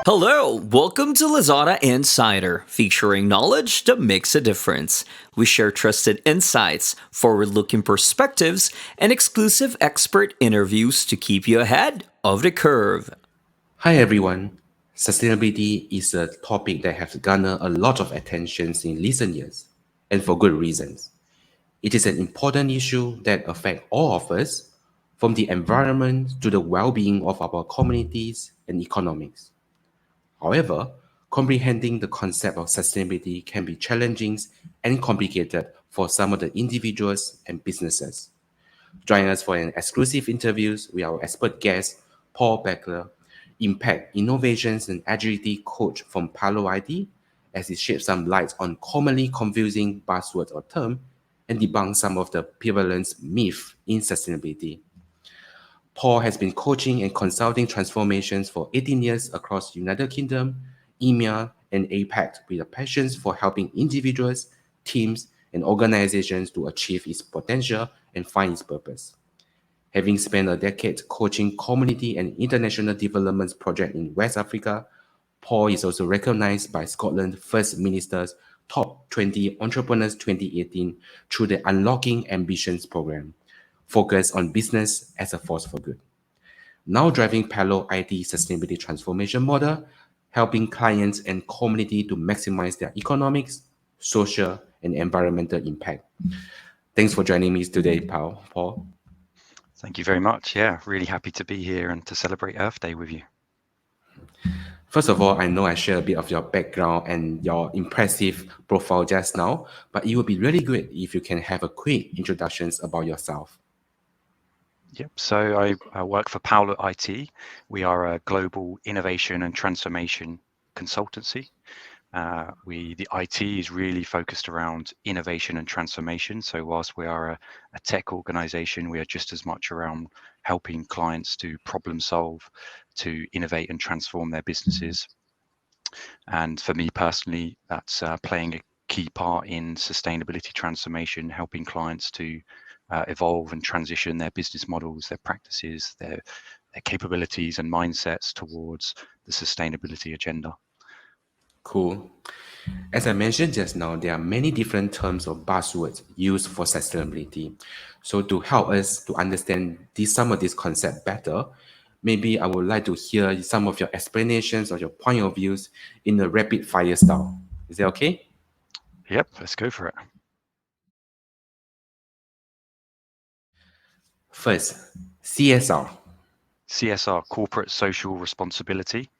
Hello, welcome to Lazada Insider, featuring knowledge that makes a difference. We share trusted insights, forward looking perspectives, and exclusive expert interviews to keep you ahead of the curve. Hi everyone. Sustainability is a topic that has garnered a lot of attention in recent years, and for good reasons. It is an important issue that affects all of us, from the environment to the well-being of our communities and economies. However, comprehending the concept of sustainability can be challenging and complicated for some of the individuals and businesses. Join us for an exclusive interviews with our expert guest, Paul Blackler, Impact Innovations and Agility Coach from PaloIT, as he sheds some light on commonly confusing buzzwords or terms and debunk some of the prevalent myths in sustainability. Paul has been coaching and consulting transformations for 18 years across United Kingdom, EMEA, and APAC with a passion for helping individuals, teams, and organizations to achieve its potential and find its purpose. Having spent a decade coaching community and international development projects in West Africa, Paul is also recognized by Scotland's First Minister's Top 20 Entrepreneurs 2018 through the Unlocking Ambitions program, focused on business as a force for good. Now driving PaloIT sustainability transformation model, helping clients and community to maximize their economics, social, and environmental impact. Thanks for joining me today, Paul. Thank you very much. Yeah, really happy to be here and to celebrate Earth Day with you. First of all, I know I shared a bit of your background and your impressive profile just now, but it would be really good if you can have a quick introductions about yourself. Yep. So I work for PaloIT. We are a global innovation and transformation consultancy. The IT is really focused around innovation and transformation. So whilst we are a tech organization, we are just as much around helping clients to problem solve, to innovate and transform their businesses. And for me personally, that's playing a key part in sustainability transformation, helping clients to evolve and transition their business models, their practices, their capabilities and mindsets towards the sustainability agenda. Cool. As I mentioned just now, there are many different terms or buzzwords used for sustainability. So to help us to understand some of these concepts better, maybe I would like to hear some of your explanations or your point of views in a rapid fire style. Is that okay? Yep, let's go for it. First, CSR. CSR, corporate social responsibility.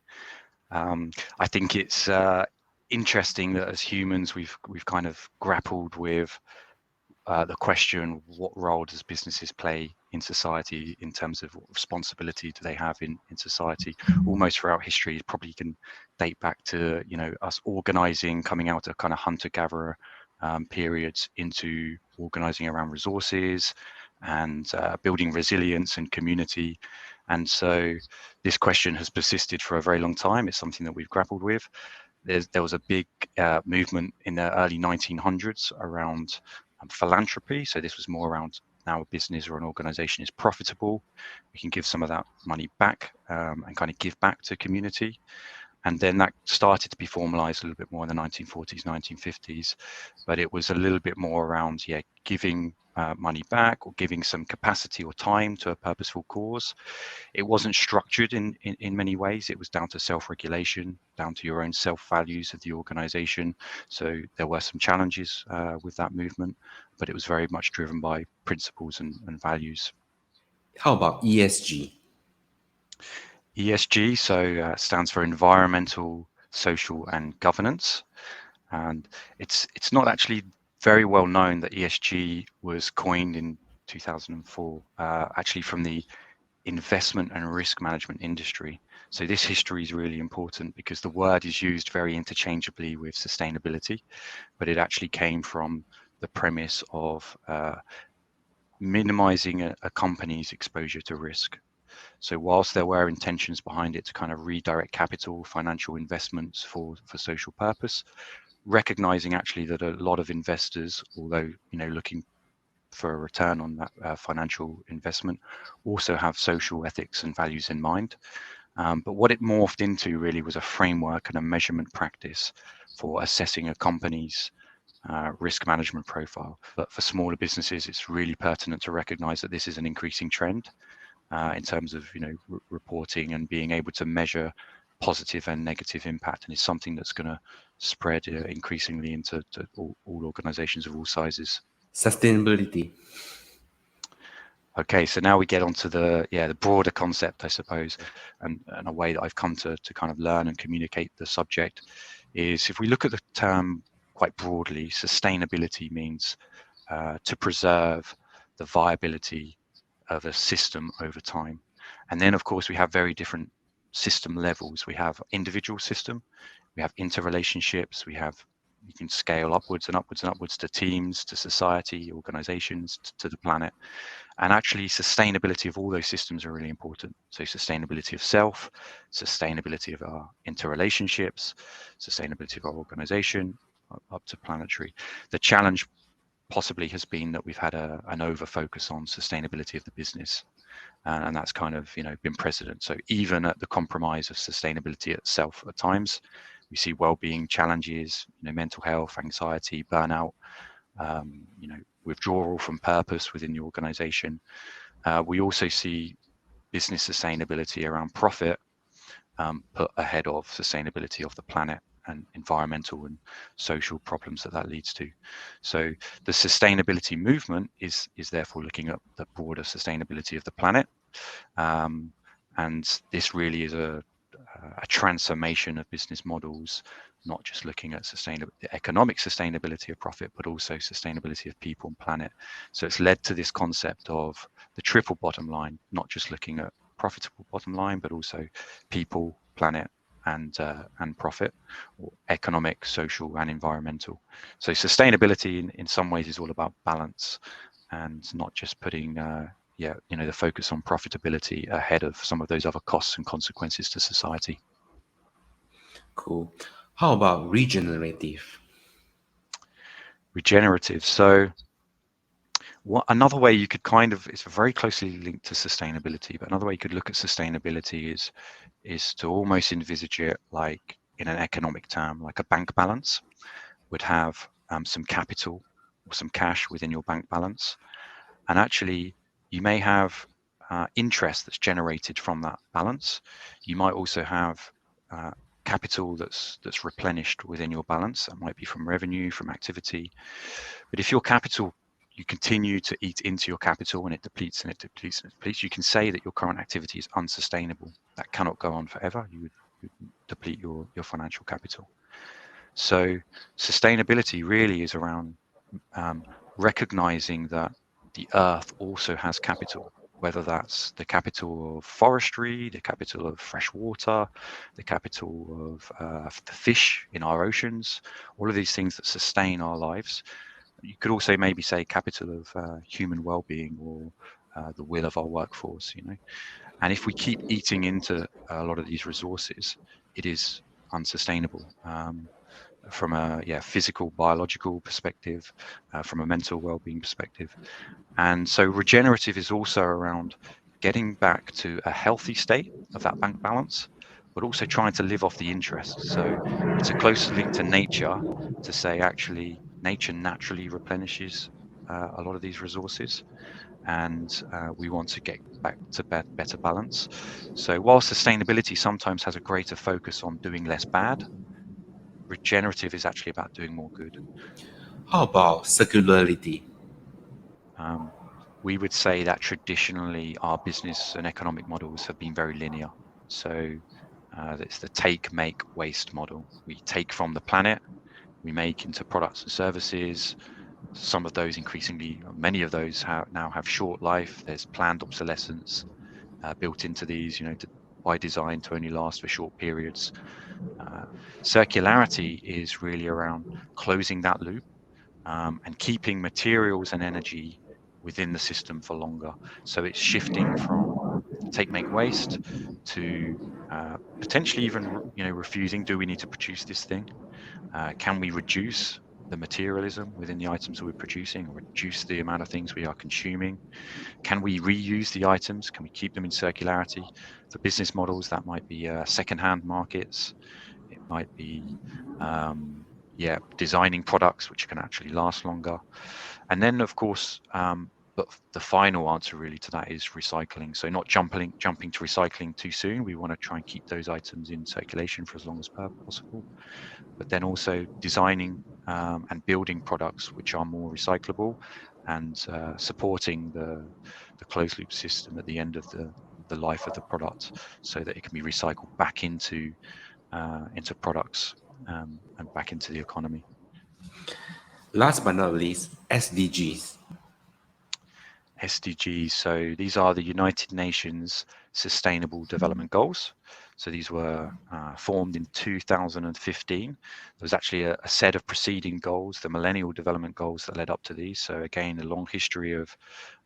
I think it's interesting that as humans, we've kind of grappled with the question, what role does businesses play in society in terms of what responsibility do they have in society? Almost throughout history, it probably can date back to, us organizing, coming out of kind of hunter-gatherer periods into organizing around resources and building resilience and community. And so this question has persisted for a very long time. It's something that we've grappled with. There was a big movement in the early 1900s around philanthropy. So this was more around now a business or an organization is profitable, we can give some of that money back and kind of give back to community. And then that started to be formalized a little bit more in the 1940s, 1950s, but it was a little bit more around, giving money back or giving some capacity or time to a purposeful cause. It wasn't structured in many ways. It was down to self-regulation, down to your own self-values of the organization. So there were some challenges with that movement, but it was very much driven by principles and values. How about ESG? ESG, so stands for environmental, social, and governance. And it's not actually very well known that ESG was coined in 2004, actually from the investment and risk management industry. So this history is really important because the word is used very interchangeably with sustainability, but it actually came from the premise of minimizing a company's exposure to risk. So whilst there were intentions behind it to kind of redirect capital, financial investments for social purpose, recognizing actually that a lot of investors, although looking for a return on that financial investment, also have social ethics and values in mind. But what it morphed into really was a framework and a measurement practice for assessing a company's risk management profile. But for smaller businesses, it's really pertinent to recognize that this is an increasing trend in terms of reporting and being able to measure positive and negative impact, and it's something that's going to spread increasingly into all organizations of all sizes. Sustainability. Okay, so now we get onto the broader concept, I suppose, and a way that I've come to kind of learn and communicate the subject is, if we look at the term quite broadly, sustainability means to preserve the viability of a system over time. And then, of course, we have very different system levels. We have individual system, we have interrelationships, you can scale upwards and upwards and upwards to teams, to society, organizations, to the planet. And actually, sustainability of all those systems are really important. So sustainability of self, sustainability of our interrelationships, sustainability of our organization, up to planetary. The challenge possibly has been that we've had an over focus on sustainability of the business, and that's kind of been precedent. So even at the compromise of sustainability itself, at times we see well-being challenges, mental health, anxiety, burnout, withdrawal from purpose within the organization. We also see business sustainability around profit put ahead of sustainability of the planet and environmental and social problems that leads to. So the sustainability movement is therefore looking at the broader sustainability of the planet, and this really is a transformation of business models, not just looking at the economic sustainability of profit, but also sustainability of people and planet. So it's led to this concept of the triple bottom line, not just looking at profitable bottom line, but also people, planet, and profit, or economic, social, and environmental. So sustainability in some ways is all about balance, and not just putting the focus on profitability ahead of some of those other costs and consequences to society. Cool. How about regenerative? Regenerative. So another way you could it's very closely linked to sustainability, but another way you could look at sustainability is to almost envisage it like in an economic term, like a bank balance would have some capital or some cash within your bank balance. And actually, you may have interest that's generated from that balance. You might also have capital that's replenished within your balance. That might be from revenue, from activity. But if your capital, you continue to eat into your capital and it depletes and it depletes and it depletes, you can say that your current activity is unsustainable. That cannot go on forever. You would deplete your financial capital. So sustainability really is around recognizing that the earth also has capital, whether that's the capital of forestry, the capital of fresh water, the capital of the fish in our oceans, all of these things that sustain our lives. You could also maybe say capital of human well-being, or the will of our workforce, And if we keep eating into a lot of these resources, it is unsustainable. From a physical, biological perspective, from a mental well-being perspective. And so regenerative is also around getting back to a healthy state of that bank balance, but also trying to live off the interest. So it's a close link to nature, to say actually nature naturally replenishes a lot of these resources, and we want to get back to better balance. So while sustainability sometimes has a greater focus on doing less bad, regenerative is actually about doing more good. How about circularity? We would say that traditionally our business and economic models have been very linear. So it's the take, make, waste model. We take from the planet, we make into products and services. Some of those many of those now have short life. There's planned obsolescence built into these, by design to only last for short periods. Circularity is really around closing that loop and keeping materials and energy within the system for longer. So it's shifting from take, make, waste to potentially even refusing. Do we need to produce this thing? Can we reduce the materialism within the items that we're producing, or reduce the amount of things we are consuming? Can we reuse the items? Can we keep them in circularity? For business models, that might be second-hand markets. It might be designing products which can actually last longer. And then, of course, but the final answer really to that is recycling. So not jumping to recycling too soon. We want to try and keep those items in circulation for as long as possible. But then also designing and building products which are more recyclable, and supporting the closed loop system at the end of the life of the product, so that it can be recycled back into products and back into the economy. Last but not least, SDGs. SDGs, so these are the United Nations Sustainable Development Goals. So these were formed in 2015. There was actually a set of preceding goals, the Millennial Development Goals, that led up to these. So again, a long history of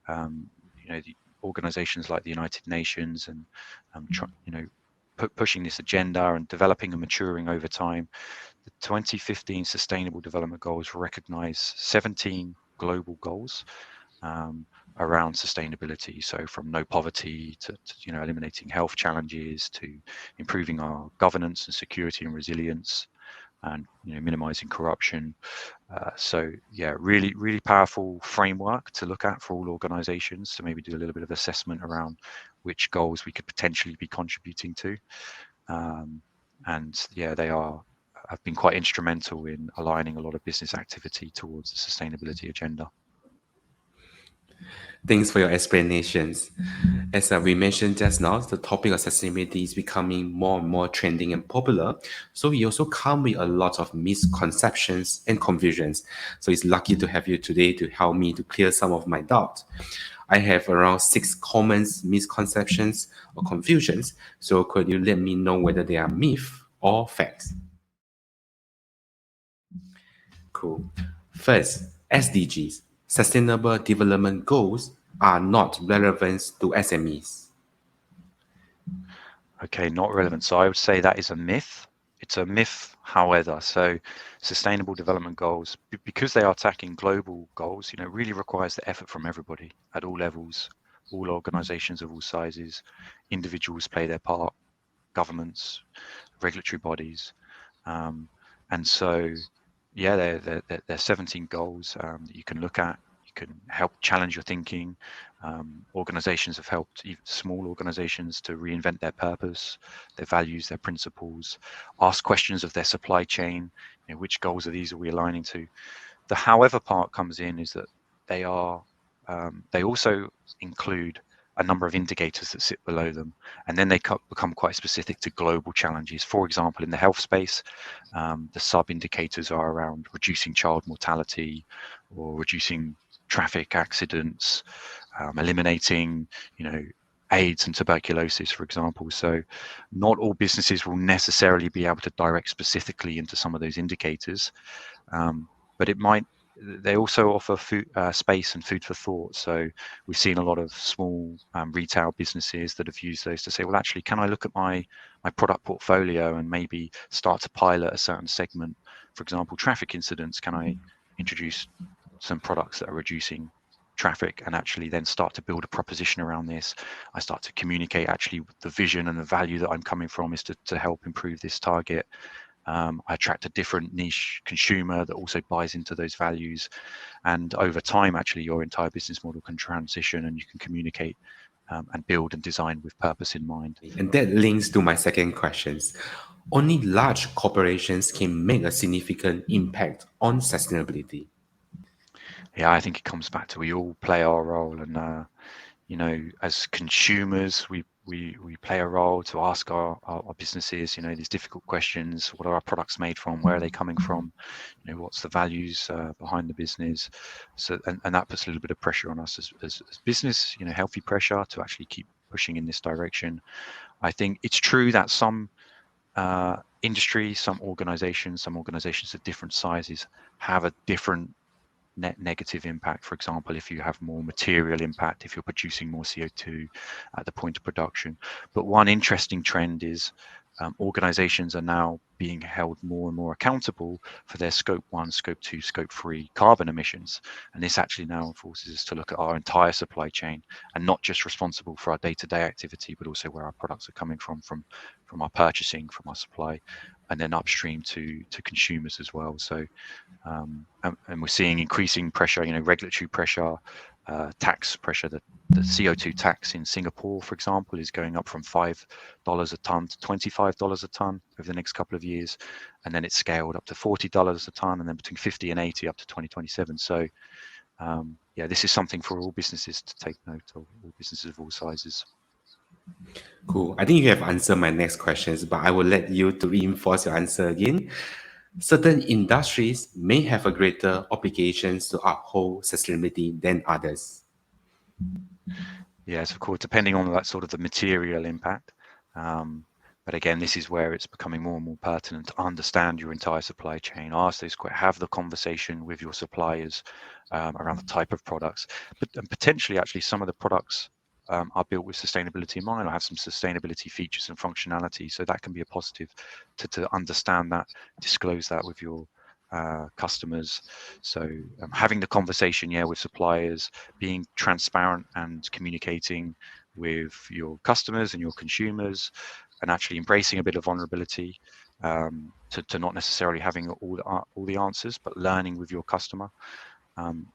the organizations like the United Nations and pushing this agenda and developing and maturing over time. The 2015 Sustainable Development Goals recognize 17 global goals around sustainability. So from no poverty to eliminating health challenges, to improving our governance and security and resilience, and minimizing corruption. So yeah, really powerful framework to look at for all organizations to maybe do a little bit of assessment around which goals we could potentially be contributing to. And yeah, have been quite instrumental in aligning a lot of business activity towards the sustainability agenda. Thanks for your explanations. As we mentioned just now, the topic of sustainability is becoming more and more trending and popular. So we also come with a lot of misconceptions and confusions. So it's lucky to have you today to help me to clear some of my doubts. I have around 6 common misconceptions or confusions. So could you let me know whether they are myth or facts? Cool. First, SDGs, Sustainable Development Goals, are not relevant to SMEs. Okay, not relevant. So I would say that is a myth. It's a myth, however. So sustainable development goals, because they are attacking global goals, really requires the effort from everybody at all levels, all organizations of all sizes. Individuals play their part, governments, regulatory bodies. And so, yeah, there are 17 goals that you can look at. You can help challenge your thinking. Organizations have helped, even small organizations, to reinvent their purpose, their values, their principles, ask questions of their supply chain. Which goals are we aligning to? The however part comes in is that they also include a number of indicators that sit below them, and then they become quite specific to global challenges. For example, in the health space, the sub-indicators are around reducing child mortality, or reducing traffic accidents, eliminating, AIDS and tuberculosis, for example. So not all businesses will necessarily be able to direct specifically into some of those indicators, but they also offer space and food for thought. So we've seen a lot of small retail businesses that have used those to say, well, actually, can I look at my product portfolio and maybe start to pilot a certain segment? For example, traffic incidents. Can I introduce some products that are reducing traffic, and actually then start to build a proposition around this? I start to communicate actually the vision and the value that I'm coming from is to help improve this target. I attract a different niche consumer that also buys into those values, and over time, actually, your entire business model can transition, and you can communicate and build and design with purpose in mind. And that links to my second questions. Only large corporations can make a significant impact on sustainability. Yeah, I think it comes back to we all play our role, and as consumers, we play a role to ask our businesses, these difficult questions. What are our products made from? Where are they coming from? What's the values behind the business? So, and that puts a little bit of pressure on us as business, healthy pressure to actually keep pushing in this direction. I think it's true that some industries, some organizations of different sizes have a different net negative impact. For example, if you have more material impact, if you're producing more CO2 at the point of production. But one interesting trend is organizations are now being held more and more accountable for their scope 1, scope 2, scope 3 carbon emissions. And this actually now forces us to look at our entire supply chain and not just responsible for our day-to-day activity, but also where our products are coming from our purchasing, from our supply, and then upstream to consumers as well. So and we're seeing increasing pressure, regulatory pressure, tax pressure. The CO2 tax in Singapore, for example, is going up from $5 a ton to $25 a ton over the next couple of years, and then it's scaled up to $40 a ton, and then between 50 and 80 up to 2027. So yeah, this is something for all businesses to take note of, all businesses of all sizes. Cool. I think you have answered my next questions, but I will let you to reinforce your answer again. Certain industries may have a greater obligations to uphold sustainability than others. Yes, of course, depending on that sort of the material impact. But again, this is where it's becoming more and more pertinent to understand your entire supply chain. Ask those questions, have the conversation with your suppliers around the type of products, and potentially actually some of the products are built with sustainability in mind or have some sustainability features and functionality. So that can be a positive to understand that, disclose that with your customers. So having the conversation, with suppliers, being transparent and communicating with your customers and your consumers, and actually embracing a bit of vulnerability, to not necessarily having all the answers, but learning with your customer.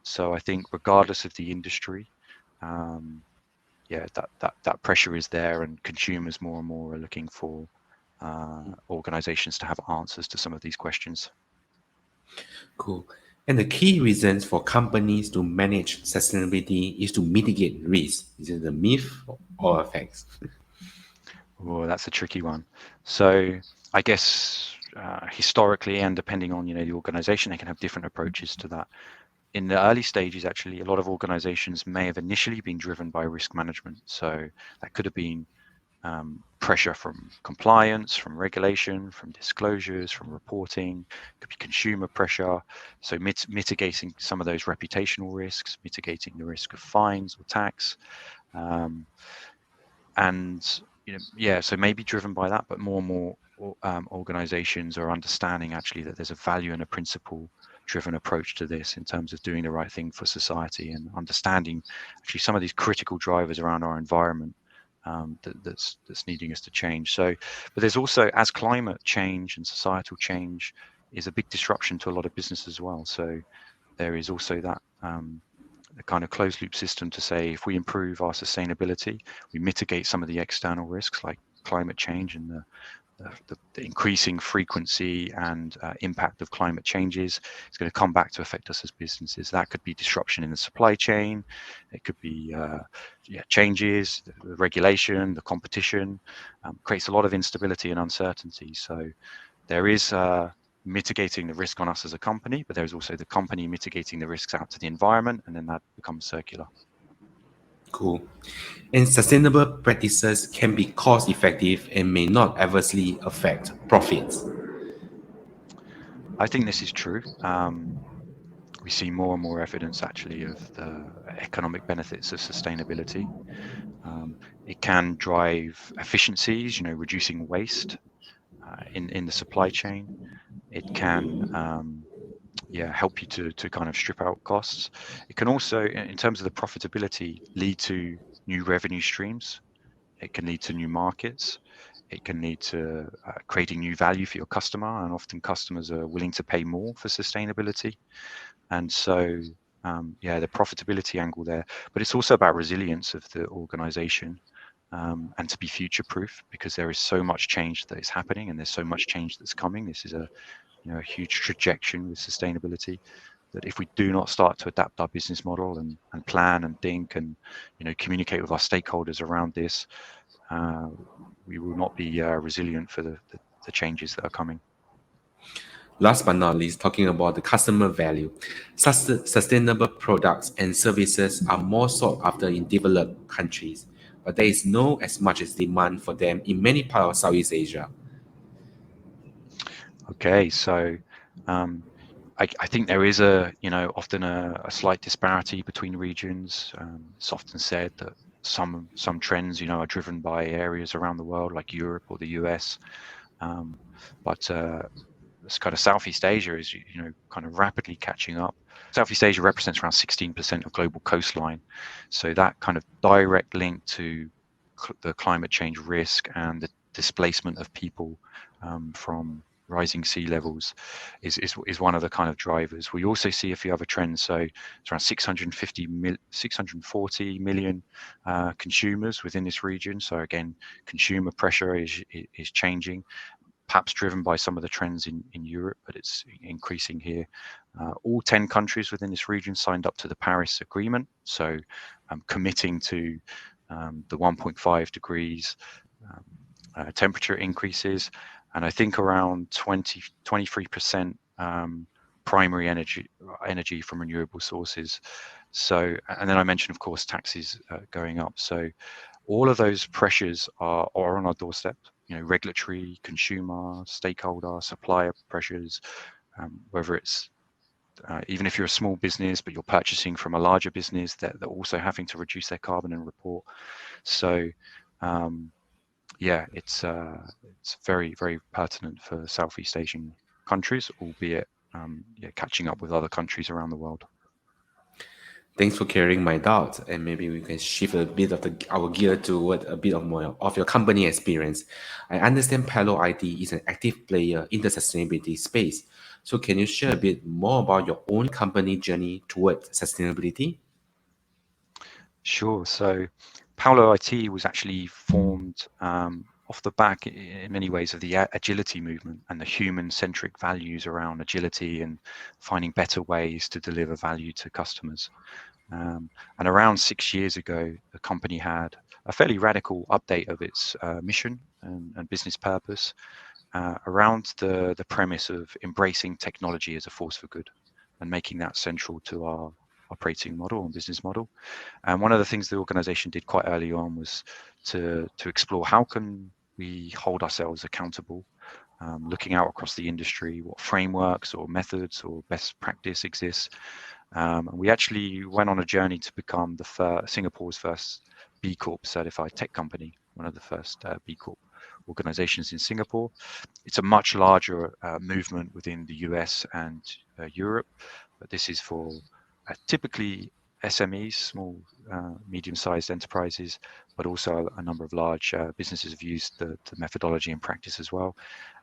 So I think regardless of the industry, that pressure is there, and consumers more and more are looking for organizations to have answers to some of these questions. Cool. And the key reasons for companies to manage sustainability is to mitigate risk. Is it a myth or facts? Oh, that's a tricky one. So I guess historically, and depending on the organization, they can have different approaches to that. In the early stages, actually, a lot of organizations may have initially been driven by risk management. So that could have been pressure from compliance, from regulation, from disclosures, from reporting, could be consumer pressure. So mitigating some of those reputational risks, mitigating the risk of fines or tax. And so maybe driven by that, but more and more organizations are understanding actually that there's a value and a principle driven approach to this in terms of doing the right thing for society, and understanding actually some of these critical drivers around our environment that's needing us to change. So, but there's also, as climate change and societal change is a big disruption to a lot of business as well. So there is also that a kind of closed loop system to say, if we improve our sustainability, we mitigate some of the external risks like climate change and the increasing frequency and impact of climate changes. It's going to come back to affect us as businesses. That could be disruption in the supply chain. It could be changes, the regulation, the competition, creates a lot of instability and uncertainty. So there is mitigating the risk on us as a company, but there's also the company mitigating the risks out to the environment, and then that becomes circular. Cool. And sustainable practices can be cost effective and may not adversely affect profits. I think this is true. We see more and more evidence actually of the economic benefits of sustainability. It can drive efficiencies, reducing waste in the supply chain. It can help you to kind of strip out costs. It can also, in terms of the profitability, lead to new revenue streams. It can lead to new markets. It can lead to creating new value for your customer, and often customers are willing to pay more for sustainability. And so, the profitability angle there, but it's also about resilience of the organization, and to be future-proof, because there is so much change that is happening, and there's so much change that's coming. This is a huge trajectory with sustainability, that if we do not start to adapt our business model and plan and think and communicate with our stakeholders around this, we will not be resilient for the changes that are coming. Last but not least, talking about the customer value. Sustainable products and services are more sought after in developed countries, but there is no as much as demand for them in many parts of Southeast Asia. Okay, so I think there is often a slight disparity between regions. It's often said that some trends, are driven by areas around the world like Europe or the US, but this kind of Southeast Asia is, kind of rapidly catching up. Southeast Asia represents around 16% of global coastline, so that kind of direct link to the climate change risk and the displacement of people from rising sea levels is one of the kind of drivers. We also see a few other trends. So it's around 640 million consumers within this region. So again, consumer pressure is changing, perhaps driven by some of the trends in Europe, but it's increasing here. All 10 countries within this region signed up to the Paris Agreement, so committing to the 1.5 degrees temperature increases, and I think around 23% primary energy from renewable sources. So, and then I mentioned, of course, taxes going up. So all of those pressures are on our doorstep. Regulatory, consumer, stakeholder, supplier pressures, whether it's even if you're a small business, but you're purchasing from a larger business, they're also having to reduce their carbon and report. So yeah, it's very, very pertinent for Southeast Asian countries, albeit catching up with other countries around the world. Thanks for clearing my doubts, and maybe we can shift a bit of our gear toward a bit of more of your company experience. I understand PaloIT is an active player in the sustainability space. So can you share a bit more about your own company journey towards sustainability? Sure. So PaloIT was actually formed off the back, in many ways, of the agility movement and the human-centric values around agility and finding better ways to deliver value to customers. And around 6 years ago, the company had a fairly radical update of its mission and business purpose around the premise of embracing technology as a force for good and making that central to our operating model and business model. And one of the things the organization did quite early on was to explore how can we hold ourselves accountable, looking out across the industry, what frameworks or methods or best practice exists. And we actually went on a journey to become Singapore's first B Corp certified tech company, one of the first B Corp organizations in Singapore. It's a much larger movement within the US and Europe, but this is for typically SMEs, small, medium-sized enterprises, but also a number of large businesses have used the methodology in practice as well.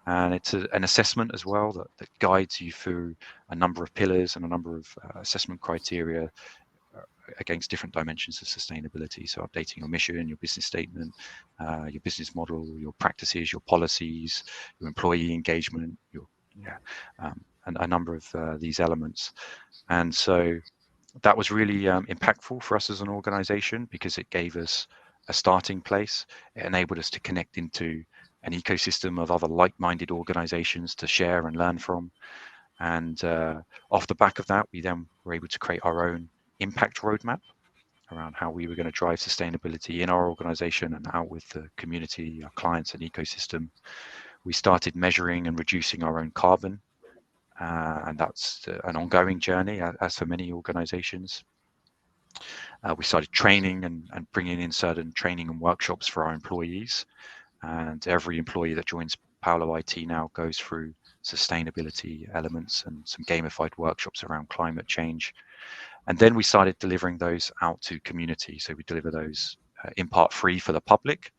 And it's an assessment as well that guides you through a number of pillars and a number of assessment criteria against different dimensions of sustainability. So updating your mission, your business statement, your business model, your practices, your policies, your employee engagement, and a number of these elements. And so that was really impactful for us as an organization because it gave us a starting place. It enabled us to connect into an ecosystem of other like-minded organizations to share and learn from. And off the back of that, we then were able to create our own impact roadmap around how we were going to drive sustainability in our organization and out with the community, our clients and ecosystem. We started measuring and reducing our own carbon, and that's an ongoing journey, as for many organizations. We started training and bringing in certain training and workshops for our employees, and every employee that joins PaloIT now goes through sustainability elements and some gamified workshops around climate change. And then we started delivering those out to community. So we deliver those in part free for the public,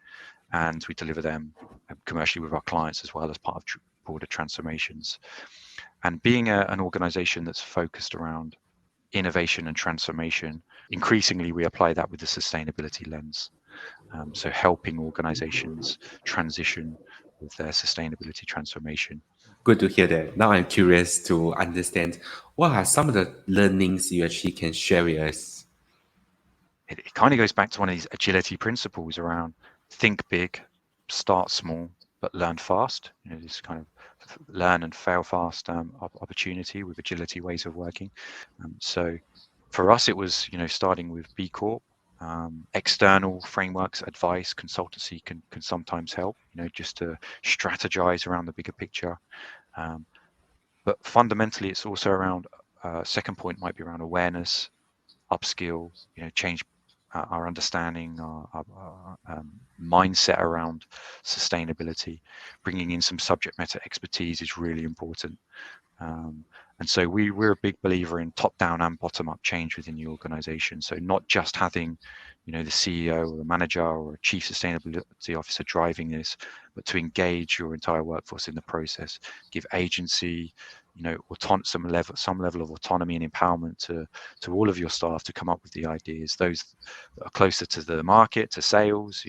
and we deliver them commercially with our clients as well as part of broader transformations. And being an organization that's focused around innovation and transformation, increasingly we apply that with the sustainability lens. So helping organizations transition with their sustainability transformation. Good to hear that. Now I'm curious to understand what are some of the learnings you actually can share with us. It kind of goes back to one of these agility principles around think big, start small, but learn fast. This kind of learn and fail fast opportunity with agility ways of working. So for us, it was starting with B Corp. External frameworks, advice, consultancy can sometimes help. Just to strategize around the bigger picture. But fundamentally, it's also around. Second point might be around awareness, upskill, change our understanding, our mindset around sustainability. Bringing in some subject matter expertise is really important. And so we're a big believer in top-down and bottom-up change within the organization. So not just having, the CEO or the manager or a chief sustainability officer driving this, but to engage your entire workforce in the process, give agency, some level of autonomy and empowerment to all of your staff to come up with the ideas. Those that are closer to the market, to sales,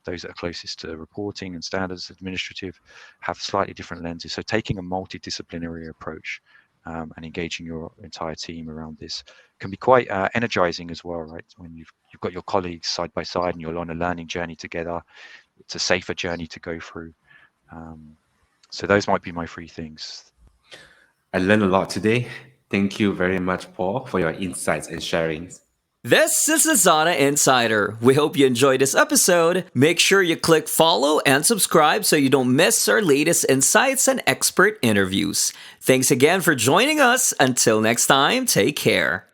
those that are closest to reporting and standards, administrative, have slightly different lenses. So taking a multidisciplinary approach and engaging your entire team around this can be quite energizing as well, right? When you've got your colleagues side by side and you're on a learning journey together, it's a safer journey to go through. So those might be my 3 things. I learned a lot today. Thank you very much, Paul, for your insights and sharings. This is Lazada Insider. We hope you enjoyed this episode. Make sure you click follow and subscribe so you don't miss our latest insights and expert interviews. Thanks again for joining us. Until next time, take care.